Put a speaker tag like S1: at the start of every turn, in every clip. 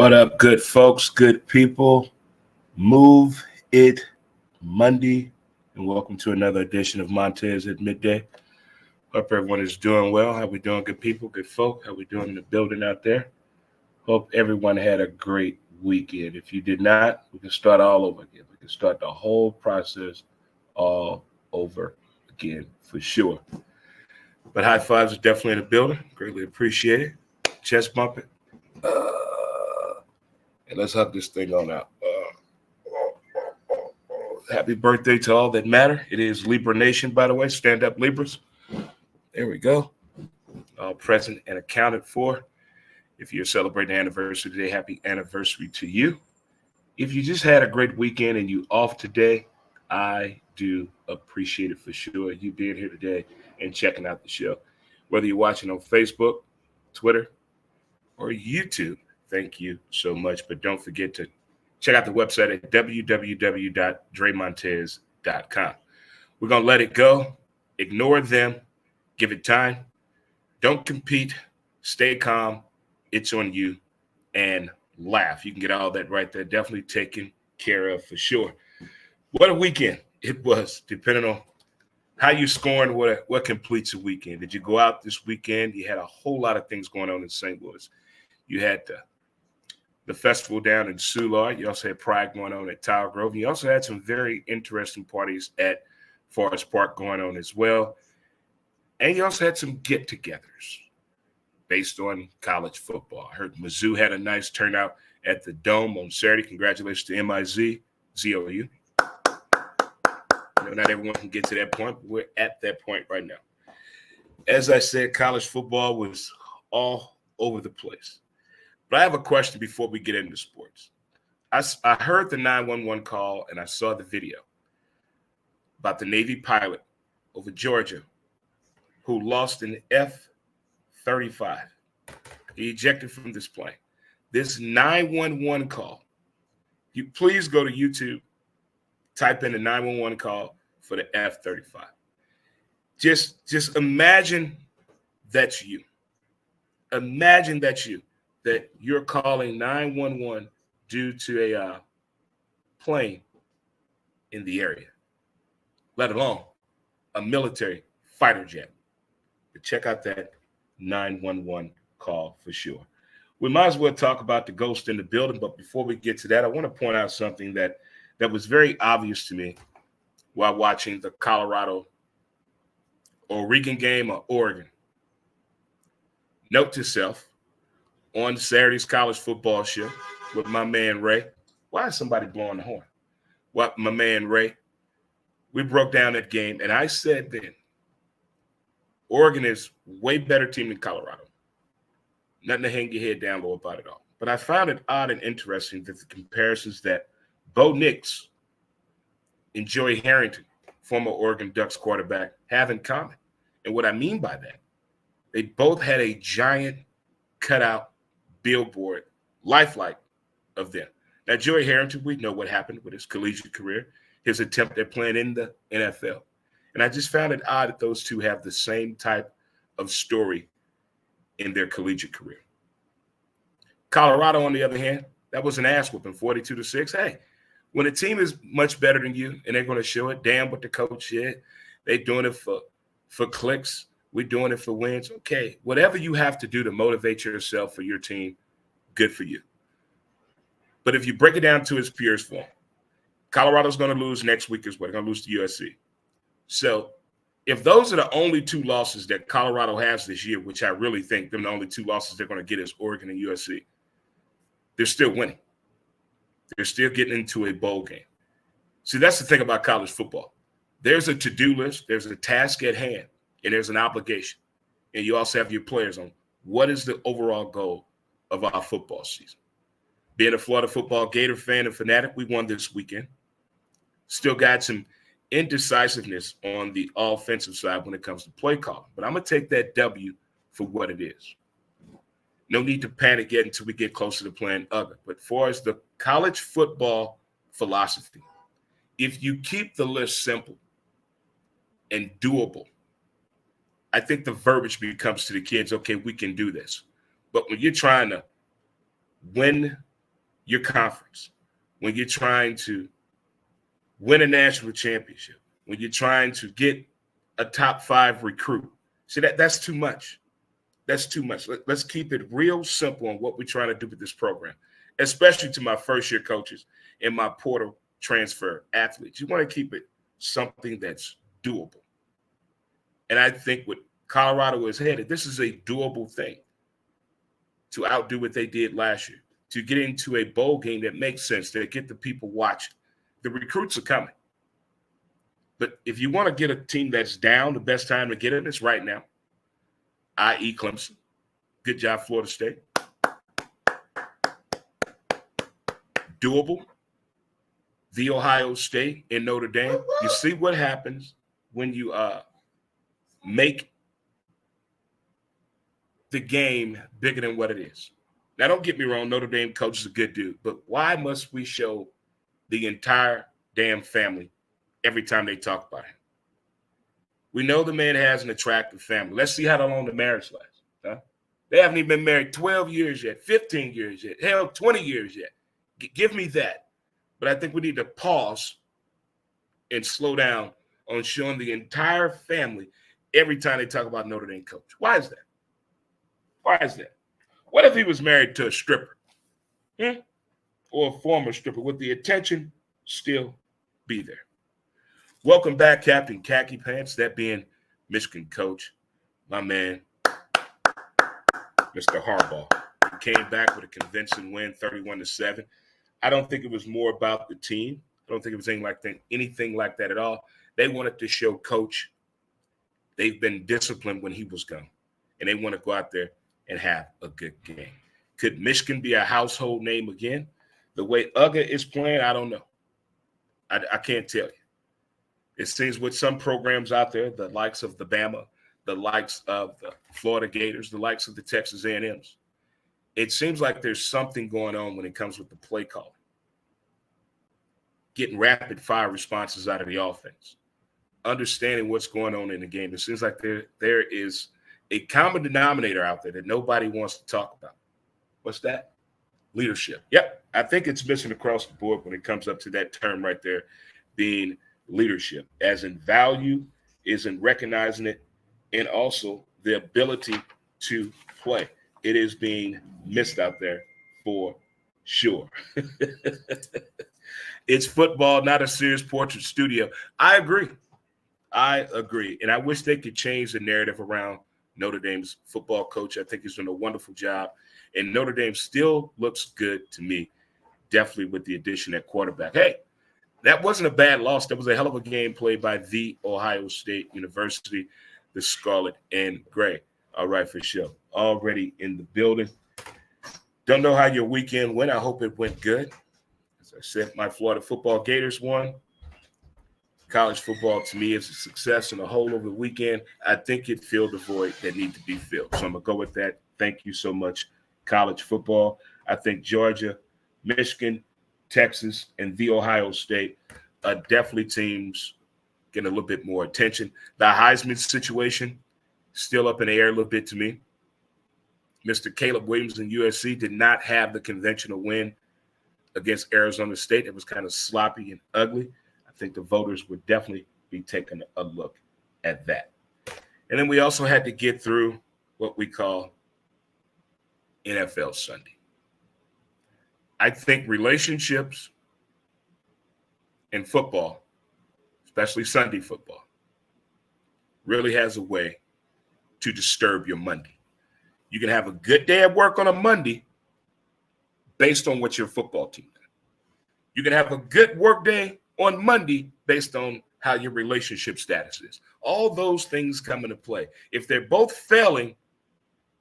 S1: What up, good folks, good people? Move it Monday, and welcome to another edition of Montez at Midday. Hope everyone is doing well. How we doing, good people, good folk? How we doing in the building out there? Hope everyone had a great weekend. If you did not, we can start all over again. We can start the whole process all over again for sure. But high fives are definitely in the building. Greatly appreciate it. Chest bumping. And let's hug this thing on out. Happy birthday to all that matter. It is Libra Nation, by the way. Stand up, Libras. There we go. All present and accounted for. If you're celebrating anniversary today, happy anniversary to you. If you just had a great weekend and you off today, I do appreciate it for sure. You being here today and checking out the show. Whether you're watching on Facebook, Twitter, or YouTube, thank you so much. But don't forget to check out the website at www.dremontez.com. We're going to let it go. Ignore them. Give it time. Don't compete. Stay calm. It's on you. And laugh. You can get all that right there. Definitely taken care of for sure. What a weekend it was, depending on how you scoring, what completes a weekend. Did you go out this weekend? You had a whole lot of things going on in St. Louis. You had the festival down in Soulard. You also had Pride going on at Tower Grove. You also had some very interesting parties at Forest Park going on as well. And you also had some get-togethers based on college football. I heard Mizzou had a nice turnout at the Dome on Saturday. Congratulations to MIZ, ZOU. Not everyone can get to that point, but we're at that point right now. As I said, college football was all over the place. But I have a question before we get into sports. I heard the 911 call and I saw the video about the Navy pilot over Georgia who lost an F-35. He ejected from this plane. This 911 call, you please go to YouTube, type in the 911 call for the F-35. Just imagine that's you. Imagine that's you. That you're calling 911 due to a plane in the area, let alone a military fighter jet. But check out that 911 call for sure. We might as well talk about the ghost in the building, but before we get to that, I want to point out something that was very obvious to me while watching the Colorado-Oregon game or Oregon. Note to self, on Saturday's college football show with my man Ray. Why is somebody blowing the horn? What, my man Ray? We broke down that game, and I said then, Oregon is way better team than Colorado. Nothing to hang your head down low about it all. But I found it odd and interesting that the comparisons that Bo Nix and Joey Harrington, former Oregon Ducks quarterback, have in common. And what I mean by that, they both had a giant cutout billboard, lifelike of them. Now, Joey Harrington, we know what happened with his collegiate career, his attempt at playing in the NFL. And I just found it odd that those two have the same type of story in their collegiate career. Colorado, on the other hand, that was an ass whooping, 42-6. Hey, when a team is much better than you and they're going to show it, damn what the coach said, they're doing it for clicks. We're doing it for wins. Okay, whatever you have to do to motivate yourself for your team, good for you. But if you break it down to its purest form, Colorado's going to lose next week as well. They're going to lose to USC. So if those are the only two losses that Colorado has this year, which I really think them the only two losses they're going to get is Oregon and USC, they're still winning. They're still getting into a bowl game. See, that's the thing about college football. There's a to-do list. There's a task at hand. And there's an obligation. And you also have your players on what is the overall goal of our football season. Being a Florida football Gator fan and fanatic, we won this weekend. Still got some indecisiveness on the offensive side when it comes to play calling. But I'm going to take that W for what it is. No need to panic yet until we get closer to playing other. But far as the college football philosophy, if you keep the list simple and doable, I think the verbiage becomes to the kids, okay, we can do this. But when you're trying to win your conference, when you're trying to win a national championship, when you're trying to get a top 5 recruit. See, that's too much. That's too much. Let's keep it real simple on what we're trying to do with this program, especially to my first-year coaches and my portal transfer athletes. You want to keep it something that's doable. And I think what Colorado is headed, this is a doable thing to outdo what they did last year, to get into a bowl game that makes sense, to get the people watching. The recruits are coming. But if you want to get a team that's down, the best time to get it is right now, i.e. Clemson. Good job, Florida State. Doable. The Ohio State and Notre Dame. You see what happens when you make the game bigger than what it is. Now, don't get me wrong. Notre Dame coach is a good dude. But why must we show the entire damn family every time they talk about him? We know the man has an attractive family. Let's see how long the marriage lasts. Huh? They haven't even been married 12 years yet, 15 years yet, hell, 20 years yet. Give me that. But I think we need to pause and slow down on showing the entire family every time they talk about Notre Dame coach. Why is that? Why is that? What if he was married to a stripper? Or a former stripper? Would the attention still be there? Welcome back, Captain Khaki Pants, that being Michigan coach, my man, Mr. Harbaugh. He came back with a convincing win, 31-7. I don't think it was more about the team. I don't think it was anything like that at all. They wanted to show Coach they've been disciplined when he was gone, and they want to go out there and have a good game. Could Michigan be a household name again? The way Uga is playing, I don't know. I can't tell you. It seems with some programs out there, the likes of the Bama, the likes of the Florida Gators, the likes of the Texas A&Ms, it seems like there's something going on when it comes with the play calling. Getting rapid-fire responses out of the offense. Understanding what's going on in the game. It seems like there is a common denominator out there that nobody wants to talk about. What's that? Leadership. Yep. I think it's missing across the board when it comes up to that term right there being leadership, as in value, is in recognizing it, and also the ability to play. It is being missed out there for sure. It's football, not a serious portrait studio. I agree. And I wish they could change the narrative around Notre Dame's football coach. I think he's doing a wonderful job. And Notre Dame still looks good to me, definitely with the addition at quarterback. Hey, that wasn't a bad loss. That was a hell of a game played by the Ohio State University, the Scarlet and Gray. All right, for sure. Already in the building. Don't know how your weekend went. I hope it went good. As I said, my Florida football Gators won. College football, to me, is a success in the whole over the weekend. I think it filled the void that need to be filled. So I'm going to go with that. Thank you so much, college football. I think Georgia, Michigan, Texas, and the Ohio State are definitely teams getting a little bit more attention. The Heisman situation, still up in the air a little bit to me. Mr. Caleb Williams in USC did not have the conventional win against Arizona State. It was kind of sloppy and ugly. I think the voters would definitely be taking a look at that. And then we also had to get through what we call NFL Sunday. I think relationships in football, especially Sunday football, really has a way to disturb your Monday. You can have a good day at work on a Monday based on what your football team does. You can have a good work day on Monday based on how your relationship status is. All those things come into play. If they're both failing,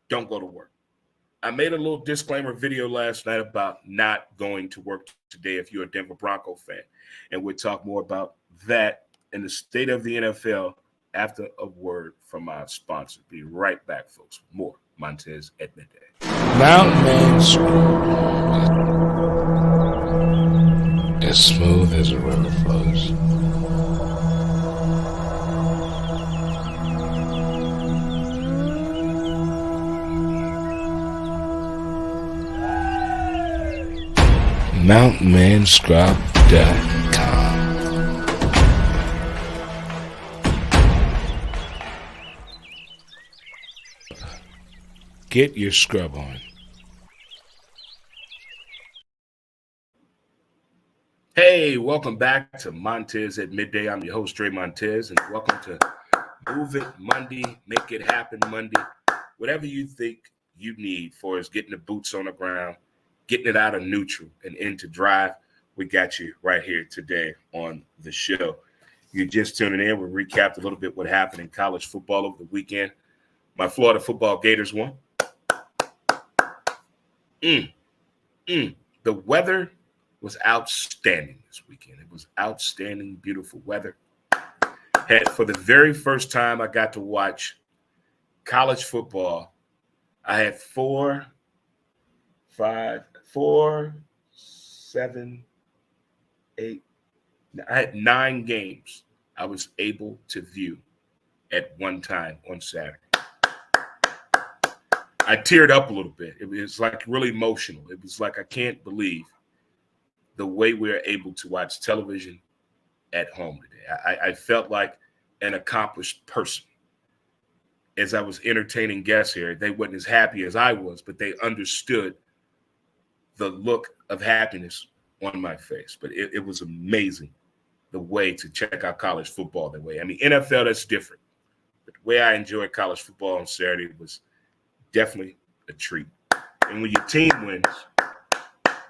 S1: don't go to work. I made a little disclaimer video last night about not going to work today if you're a Denver Bronco fan. And we'll talk more about that and the state of the NFL after a word from our sponsor. Be right back, folks. More Montez at midday.
S2: Mountain Man Screw. As smooth as a river flows. mountainmanscrub.com. Get your scrub on.
S1: Hey, welcome back to Montez at Midday. I'm your host, Dre Montez, and welcome to Move It Monday, Make It Happen Monday. Whatever you think you need for us getting the boots on the ground, getting it out of neutral and into drive, we got you right here today on the show. You're just tuning in. We recapped a little bit what happened in college football over the weekend. My Florida football Gators won. The weather was outstanding this weekend. It was outstanding, beautiful weather. For the very first time I got to watch college football, I had 9 games I was able to view at one time on Saturday. I teared up a little bit. It was like really emotional. It was like I can't believe the way we're able to watch television at home today. I felt like an accomplished person. As I was entertaining guests here, they weren't as happy as I was, but they understood the look of happiness on my face. But it was amazing the way to check out college football that way. I mean, NFL, that's different. But the way I enjoyed college football on Saturday was definitely a treat. And when your team wins,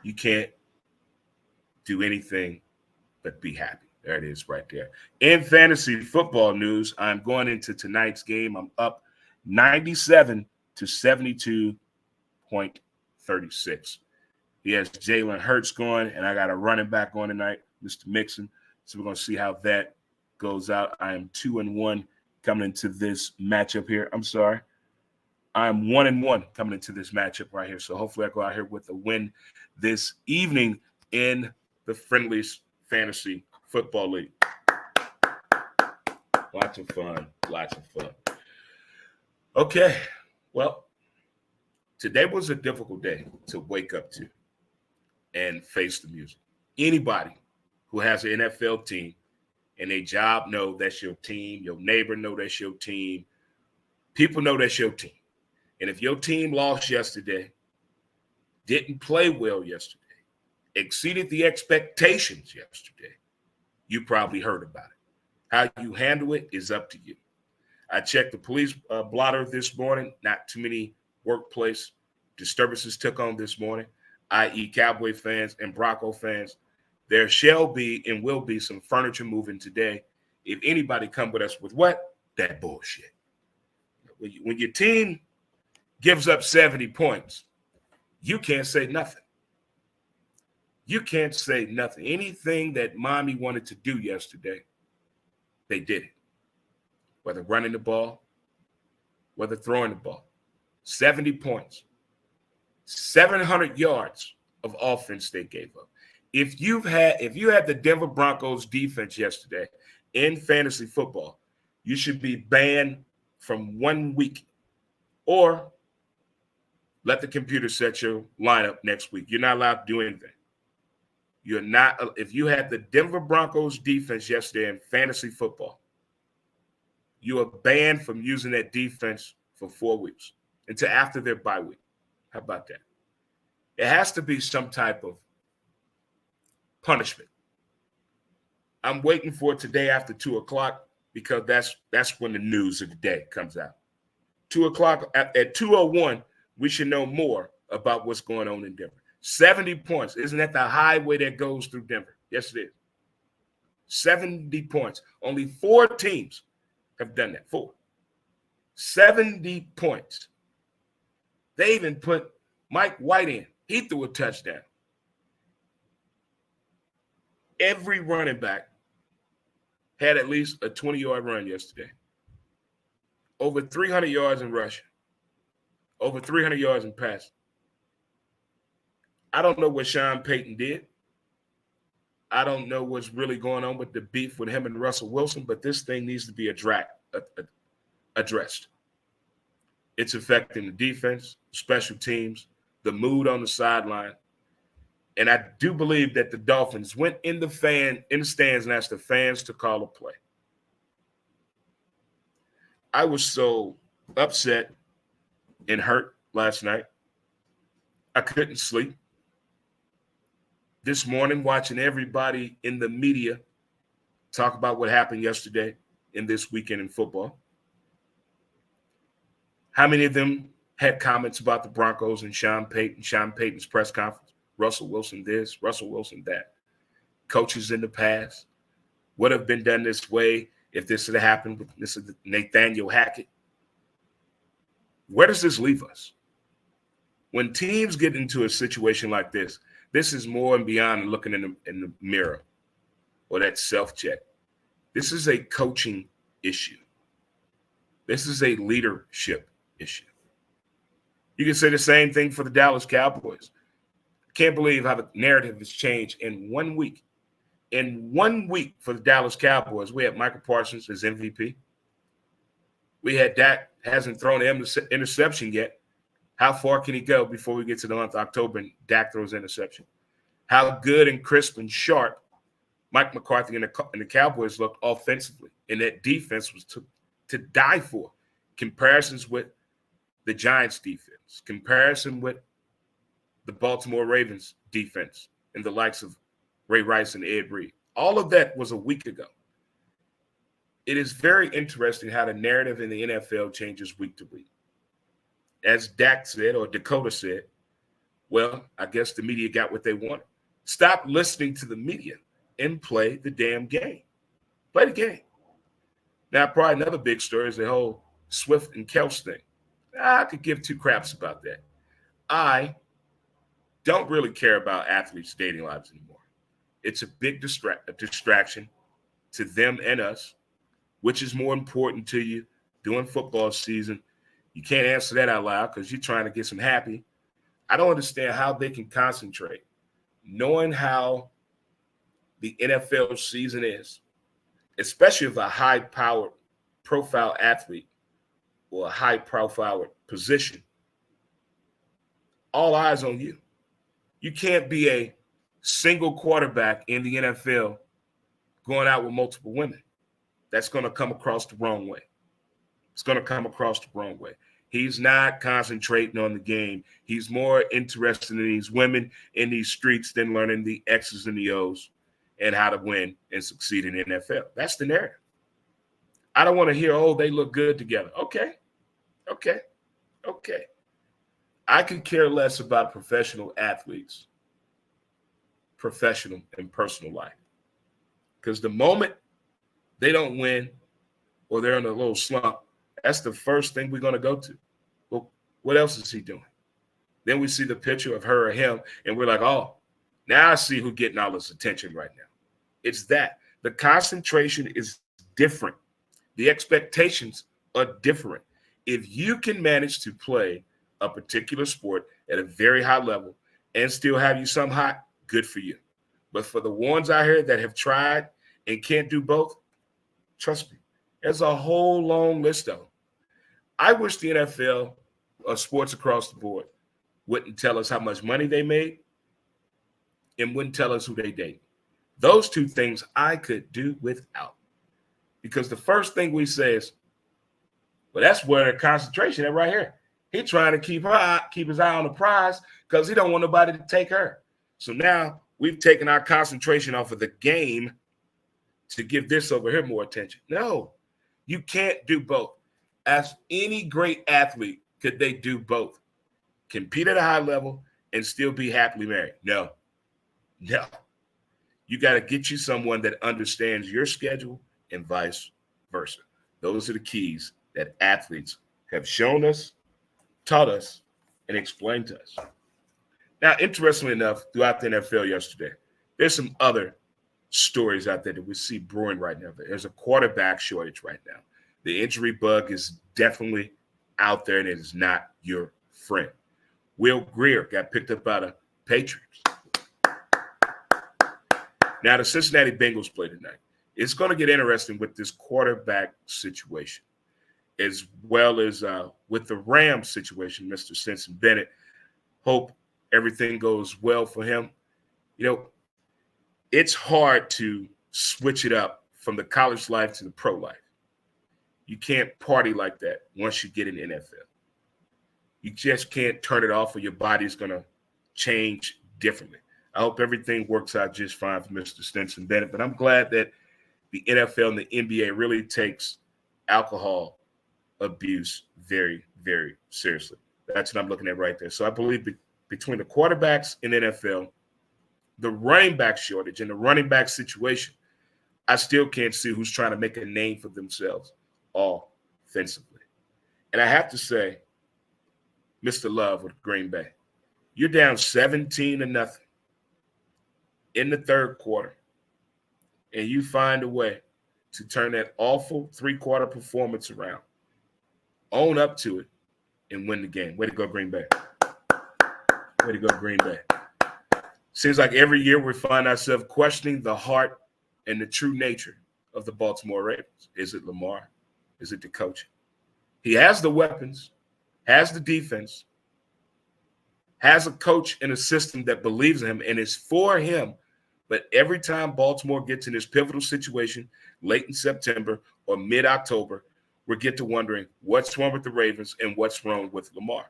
S1: you can't do anything but be happy. There it is right there. In fantasy football news, I'm going into tonight's game. I'm up 97 to 72.36. He has Jalen Hurts going, and I got a running back on tonight, Mr. Mixon. So we're going to see how that goes out. I am 2-1 coming into this matchup here. I'm 1-1 coming into this matchup right here. So hopefully I go out here with a win this evening in the friendliest fantasy football league. Lots of fun. Okay, well, today was a difficult day to wake up to and face the music. Anybody who has an NFL team and a job know that's your team, your neighbor know that's your team, people know that's your team. And if your team lost yesterday, didn't play well yesterday, exceeded the expectations yesterday, you probably heard about it. How you handle it is up to you. I checked the police blotter this morning. Not too many workplace disturbances took on this morning, i.e. Cowboy fans and Bronco fans. There shall be and will be some furniture moving today. If anybody come with us with what? That bullshit. When your team gives up 70 points, you can't say nothing. You can't say nothing. Anything that mommy wanted to do yesterday, they did it. Whether running the ball, whether throwing the ball. 70 points. 700 yards of offense they gave up. If you had the Denver Broncos defense yesterday in fantasy football, you should be banned from 1 week, or let the computer set your lineup next week. You're not allowed to do anything. You're not. If you had the Denver Broncos defense yesterday in fantasy football, you are banned from using that defense for 4 weeks until after their bye week. How about that? It has to be some type of punishment. I'm waiting for it today after 2:00 because that's when the news of the day comes out. 2:00 at 2:01, we should know more about what's going on in Denver. 70 points. Isn't that the highway that goes through Denver? Yes, it is. 70 points. Only 4 teams have done that. 4. 70 points. They even put Mike White in. He threw a touchdown. Every running back had at least a 20-yard run yesterday. Over 300 yards in rushing. Over 300 yards in passing. I don't know what Sean Payton did. I don't know what's really going on with the beef with him and Russell Wilson, but this thing needs to be addressed. It's affecting the defense, special teams, the mood on the sideline. And I do believe that the Dolphins went in the stands and asked the fans to call a play. I was so upset and hurt last night. I couldn't sleep. This morning, watching everybody in the media talk about what happened yesterday and this weekend in football. How many of them had comments about the Broncos and Sean Payton's press conference? Russell Wilson this, Russell Wilson that. Coaches in the past would have been done this way if this had happened with Nathaniel Hackett. Where does this leave us? When teams get into a situation like this is more and beyond looking in the mirror or that self-check. This is a coaching issue. This is a leadership issue. You can say the same thing for the Dallas Cowboys. Can't believe how the narrative has changed in 1 week. In 1 week for the Dallas Cowboys, we had Michael Parsons as MVP. We had Dak hasn't thrown an interception yet. How far can he go before we get to the month of October and Dak throws an interception? How good and crisp and sharp Mike McCarthy and the Cowboys looked offensively. And that defense was to die for. Comparisons with the Giants defense. Comparison with the Baltimore Ravens defense and the likes of Ray Rice and Ed Reed. All of that was a week ago. It is very interesting how the narrative in the NFL changes week to week. As Dak said, or Dakota said, well, I guess the media got what they wanted. Stop listening to the media and play the damn game. Play the game. Now, probably another big story is the whole Swift and Kels thing. I could give two craps about that. I don't really care about athletes' dating lives anymore. It's a big distraction to them and us. Which is more important to you during football season? You can't answer that out loud because you're trying to get some happy. I don't understand how they can concentrate, knowing how the NFL season is, especially if a high-powered profile athlete or a high-profile position. All eyes on you. You can't be a single quarterback in the NFL going out with multiple women. That's going to come across the wrong way. It's going to come across the wrong way. He's not concentrating on the game. He's more interested in these women in these streets than learning the X's and the O's and how to win and succeed in the NFL. That's the narrative. I don't want to hear, oh, they look good together. Okay. I could care less about professional athletes, professional and personal life. Because the moment they don't win or they're in a little slump, that's the first thing we're going to go to. Well, what else is he doing? Then we see the picture of her or him, and we're like, oh, now I see who's getting all this attention right now. It's that. The concentration is different. The expectations are different. If you can manage to play a particular sport at a very high level and still have you some hot, good for you. But for the ones out here that have tried and can't do both, trust me, there's a whole long list of them. I wish the NFL or sports across the board wouldn't tell us how much money they made and wouldn't tell us who they date. Those two things I could do without. Because the first thing we say is, well, that's where the concentration is right here. He's trying to keep his eye on the prize because he don't want nobody to take her. So now we've taken our concentration off of the game to give this over here more attention. No, you can't do both. As any great athlete, could they do both? Compete at a high level and still be happily married? No. You got to get you someone that understands your schedule and vice versa. Those are the keys that athletes have shown us, taught us, and explained to us. Now, interestingly enough, throughout the NFL yesterday, there's some other stories out there that we see brewing right now. There's a quarterback shortage right now. The injury bug is definitely out there, and it is not your friend. Will Greer got picked up by the Patriots. Now, the Cincinnati Bengals play tonight. It's going to get interesting with this quarterback situation, as well as with the Rams situation, Mr. Stetson Bennett. Hope everything goes well for him. You know, it's hard to switch it up from the college life to the pro life. You can't party like that once you get in the NFL. You just can't turn it off or your body's going to change differently. I hope everything works out just fine for Mr. Stinson Bennett, but I'm glad that the NFL and the NBA really takes alcohol abuse very, very seriously. That's what I'm looking at right there. So I believe between the quarterbacks in the NFL, the running back shortage and the running back situation, I still can't see who's trying to make a name for themselves offensively. And I have to say, Mr. Love with Green Bay, you're down 17-0 in the third quarter, and you find a way to turn that awful three-quarter performance around, own up to it, and win the game. Way to go, Green Bay. Way to go, Green Bay. Seems like every year we find ourselves questioning the heart and the true nature of the Baltimore Ravens. Is it Lamar? Is it the coaching? He has the weapons, has the defense, has a coach and a system that believes in him and is for him. But every time Baltimore gets in this pivotal situation late in September or mid-October, we get to wondering what's wrong with the Ravens and what's wrong with Lamar.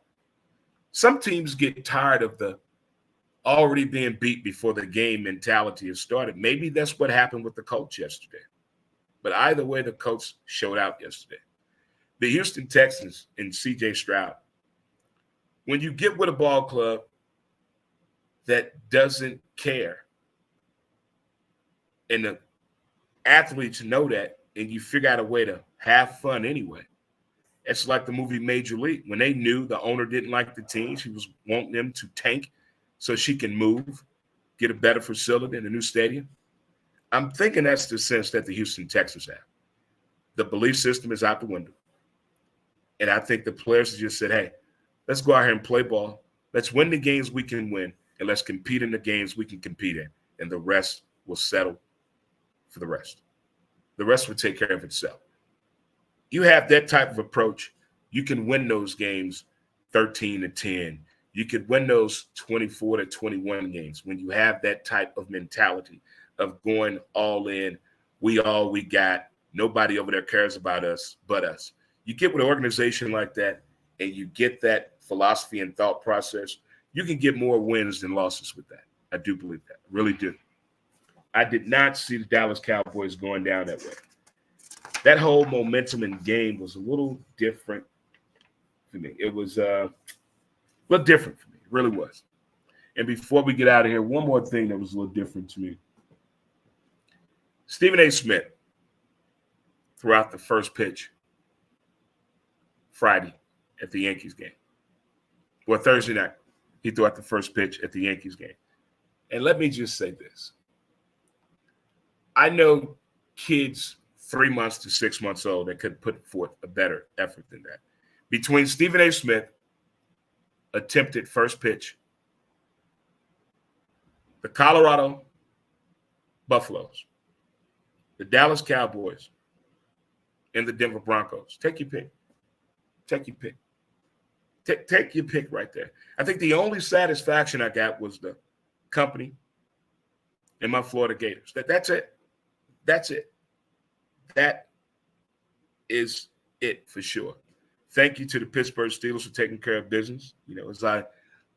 S1: Some teams get tired of the already being beat before the game mentality has started. Maybe that's what happened with the Colts yesterday. But either way, the Colts showed out yesterday. The Houston Texans and C.J. Stroud, when you get with a ball club that doesn't care, and the athletes know that, and you figure out a way to have fun anyway. It's like the movie Major League. When they knew the owner didn't like the team, she was wanting them to tank so she can move, get a better facility in a new stadium. I'm thinking that's the sense that the Houston Texans have. The belief system is out the window. And I think the players just said, hey, let's go out here and play ball. Let's win the games we can win, and let's compete in the games we can compete in. And the rest will settle for the rest. The rest will take care of itself. You have that type of approach, you can win those games 13-10. You could win those 24-21 games when you have that type of mentality of going all in. We all we got. Nobody over there cares about us but us. You get with an organization like that and you get that philosophy and thought process, you can get more wins than losses with that. I do believe that. I really do. I did not see the Dallas Cowboys going down that way. That whole momentum in game was a little different for me. It was a little different for me. It really was. And before we get out of here, one more thing that was a little different to me. Stephen A. Smith, throughout the first pitch Friday at the Yankees game. Well, Thursday night, he threw out the first pitch at the Yankees game. And let me just say this. I know kids 3 months to 6 months old that could put forth a better effort than that. Between Stephen A. Smith, attempted first pitch, the Colorado Buffaloes, the Dallas Cowboys, and the Denver Broncos. Take your pick. Take your pick. Take your pick right there. I think the only satisfaction I got was the company and my Florida Gators. That's it. That's it. That is it for sure. Thank you to the Pittsburgh Steelers for taking care of business. You know, as I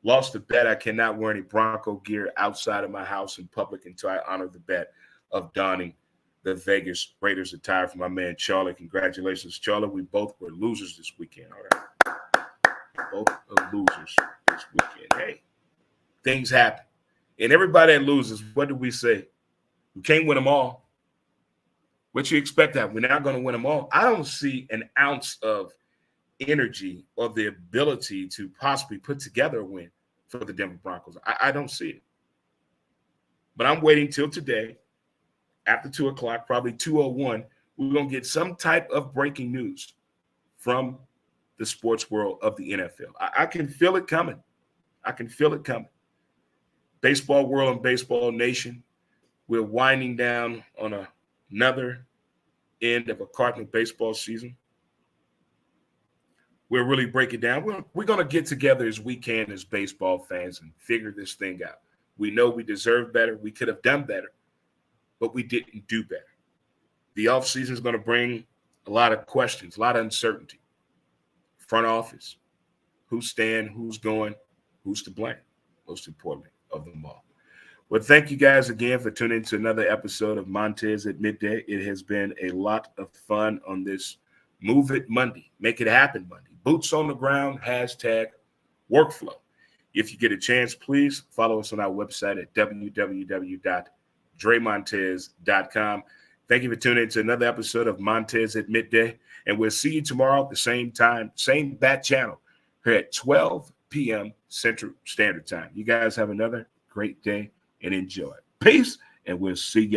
S1: lost the bet, I cannot wear any Bronco gear outside of my house in public until I honor the bet of donning the Vegas Raiders attire for my man Charlie. Congratulations, Charlie. We both were losers this weekend. All right. Both are losers this weekend. Hey, things happen. And everybody that loses, what do we say? We can't win them all. What you expect that? We're not going to win them all. I don't see an ounce of energy or the ability to possibly put together a win for the Denver Broncos. I don't see it. But I'm waiting till today, after 2 o'clock, probably 2:01, we're going to get some type of breaking news from the sports world of the NFL. I can feel it coming. I can feel it coming. Baseball world and baseball nation, we're winding down on another end of a Cardinal baseball season. We'll really break it down. We're going to get together as we can as baseball fans and figure this thing out. We know we deserve better. We could have done better, but we didn't do better. The offseason is going to bring a lot of questions, a lot of uncertainty. Front office, who's staying, who's going, who's to blame, most importantly of them all. Well, thank you guys again for tuning into another episode of Montez at Midday. It has been a lot of fun on this Move It Monday, Make It Happen Monday. Boots on the ground, hashtag workflow. If you get a chance, please follow us on our website at www.dremontez.com. Thank you for tuning in to another episode of Montez at Midday. And we'll see you tomorrow at the same time, same bat channel here at 12 p.m. Central Standard Time. You guys have another great day and enjoy. Peace, and we'll see you